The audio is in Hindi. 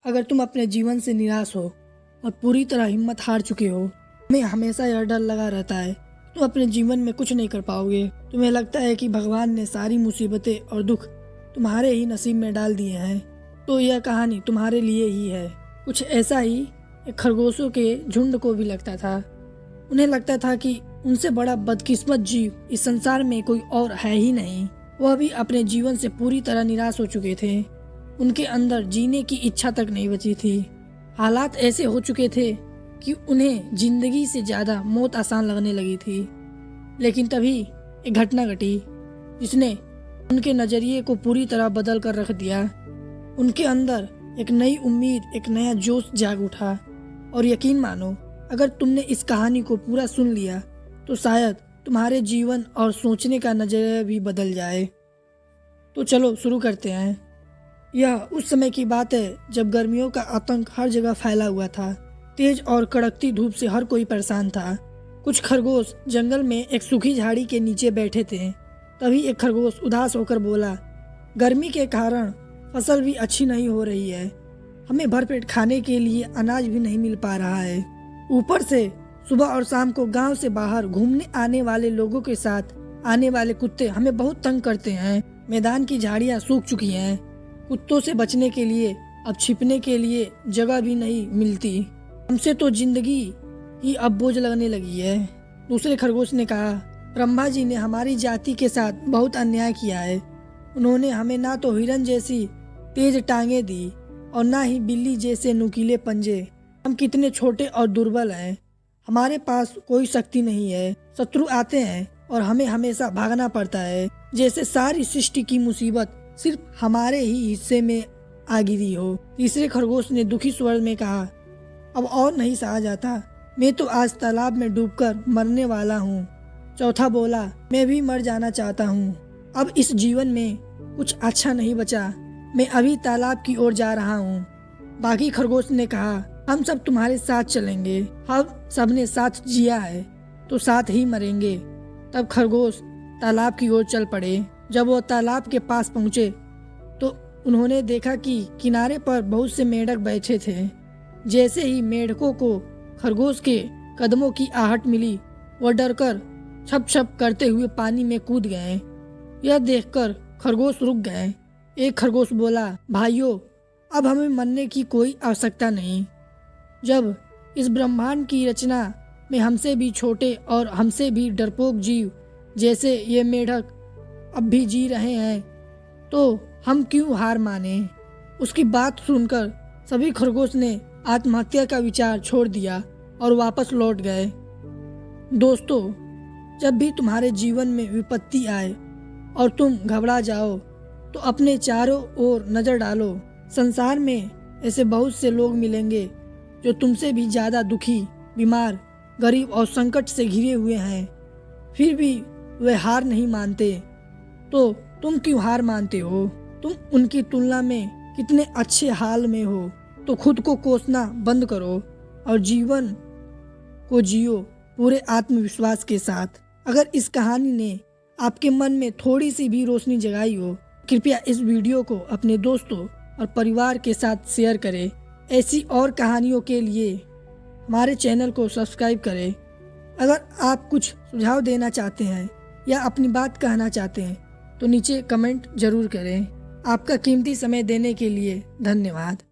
अगर तुम अपने जीवन से निराश हो और पूरी तरह हिम्मत हार चुके हो, तुम्हें हमेशा यह डर लगा रहता है तुम अपने जीवन में कुछ नहीं कर पाओगे, तुम्हें लगता है कि भगवान ने सारी मुसीबतें और दुख तुम्हारे ही नसीब में डाल दिए हैं, तो यह कहानी तुम्हारे लिए ही है। कुछ ऐसा ही एक खरगोशों के झुंड को भी लगता था। उन्हें लगता था कि उनसे बड़ा बदकिस्मत जीव इस संसार में कोई और है ही नहीं। वह भी अपने जीवन से पूरी तरह निराश हो चुके थे। उनके अंदर जीने की इच्छा तक नहीं बची थी। हालात ऐसे हो चुके थे कि उन्हें जिंदगी से ज़्यादा मौत आसान लगने लगी थी। लेकिन तभी एक घटना घटी जिसने उनके नज़रिए को पूरी तरह बदल कर रख दिया। उनके अंदर एक नई उम्मीद, एक नया जोश जाग उठा। और यकीन मानो, अगर तुमने इस कहानी को पूरा सुन लिया तो शायद तुम्हारे जीवन और सोचने का नज़रिया भी बदल जाए। तो चलो शुरू करते हैं। यह उस समय की बात है जब गर्मियों का आतंक हर जगह फैला हुआ था। तेज और कड़कती धूप से हर कोई परेशान था। कुछ खरगोश जंगल में एक सूखी झाड़ी के नीचे बैठे थे। तभी एक खरगोश उदास होकर बोला, गर्मी के कारण फसल भी अच्छी नहीं हो रही है। हमें भरपेट खाने के लिए अनाज भी नहीं मिल पा रहा है। ऊपर से सुबह और शाम को गांव से बाहर घूमने आने वाले लोगों के साथ आने वाले कुत्ते हमें बहुत तंग करते हैं। मैदान की झाड़ियाँ सूख चुकी हैं। कुत्तों से बचने के लिए अब छिपने के लिए जगह भी नहीं मिलती। हमसे तो जिंदगी ही अब बोझ लगने लगी है। दूसरे खरगोश ने कहा, ब्रह्मा जी ने हमारी जाति के साथ बहुत अन्याय किया है। उन्होंने हमें ना तो हिरन जैसी तेज टांगे दी और ना ही बिल्ली जैसे नुकीले पंजे। हम कितने छोटे और दुर्बल हैं। हमारे पास कोई शक्ति नहीं है। शत्रु आते हैं और हमें हमेशा भागना पड़ता है, जैसे सारी सृष्टि की मुसीबत सिर्फ हमारे ही हिस्से में आ गिरी हो। तीसरे खरगोश ने दुखी स्वर में कहा, अब और नहीं सहा जाता। मैं तो आज तालाब में डूबकर मरने वाला हूँ। चौथा बोला, मैं भी मर जाना चाहता हूँ। अब इस जीवन में कुछ अच्छा नहीं बचा। मैं अभी तालाब की ओर जा रहा हूँ। बाकी खरगोश ने कहा, हम सब तुम्हारे साथ चलेंगे। हम सब ने साथ जिया है तो साथ ही मरेंगे। तब खरगोश तालाब की ओर चल पड़े। जब वो तालाब के पास पहुँचे तो उन्होंने देखा कि किनारे पर बहुत से मेंढक बैठे थे। जैसे ही मेंढकों को खरगोश के कदमों की आहट मिली, वह डरकर छप छप करते हुए पानी में कूद गए। यह देखकर खरगोश रुक गए। एक खरगोश बोला, भाइयों, अब हमें मरने की कोई आवश्यकता नहीं। जब इस ब्रह्मांड की रचना में हमसे भी छोटे और हमसे भी डरपोक जीव जैसे ये मेंढक अब भी जी रहे हैं, तो हम क्यों हार माने। उसकी बात सुनकर सभी खरगोश ने आत्महत्या का विचार छोड़ दिया और वापस लौट गए। दोस्तों, जब भी तुम्हारे जीवन में विपत्ति आए और तुम घबरा जाओ तो अपने चारों ओर नज़र डालो। संसार में ऐसे बहुत से लोग मिलेंगे जो तुमसे भी ज़्यादा दुखी, बीमार, गरीब और संकट से घिरे हुए हैं। फिर भी वे हार नहीं मानते। तो तुम क्यों हार मानते हो? तुम उनकी तुलना में कितने अच्छे हाल में हो। तो खुद को कोसना बंद करो और जीवन को जियो पूरे आत्मविश्वास के साथ। अगर इस कहानी ने आपके मन में थोड़ी सी भी रोशनी जगाई हो, कृपया इस वीडियो को अपने दोस्तों और परिवार के साथ शेयर करें। ऐसी और कहानियों के लिए हमारे चैनल को सब्सक्राइब करें। अगर आप कुछ सुझाव देना चाहते हैं या अपनी बात कहना चाहते हैं तो नीचे कमेंट जरूर करें। आपका कीमती समय देने के लिए धन्यवाद।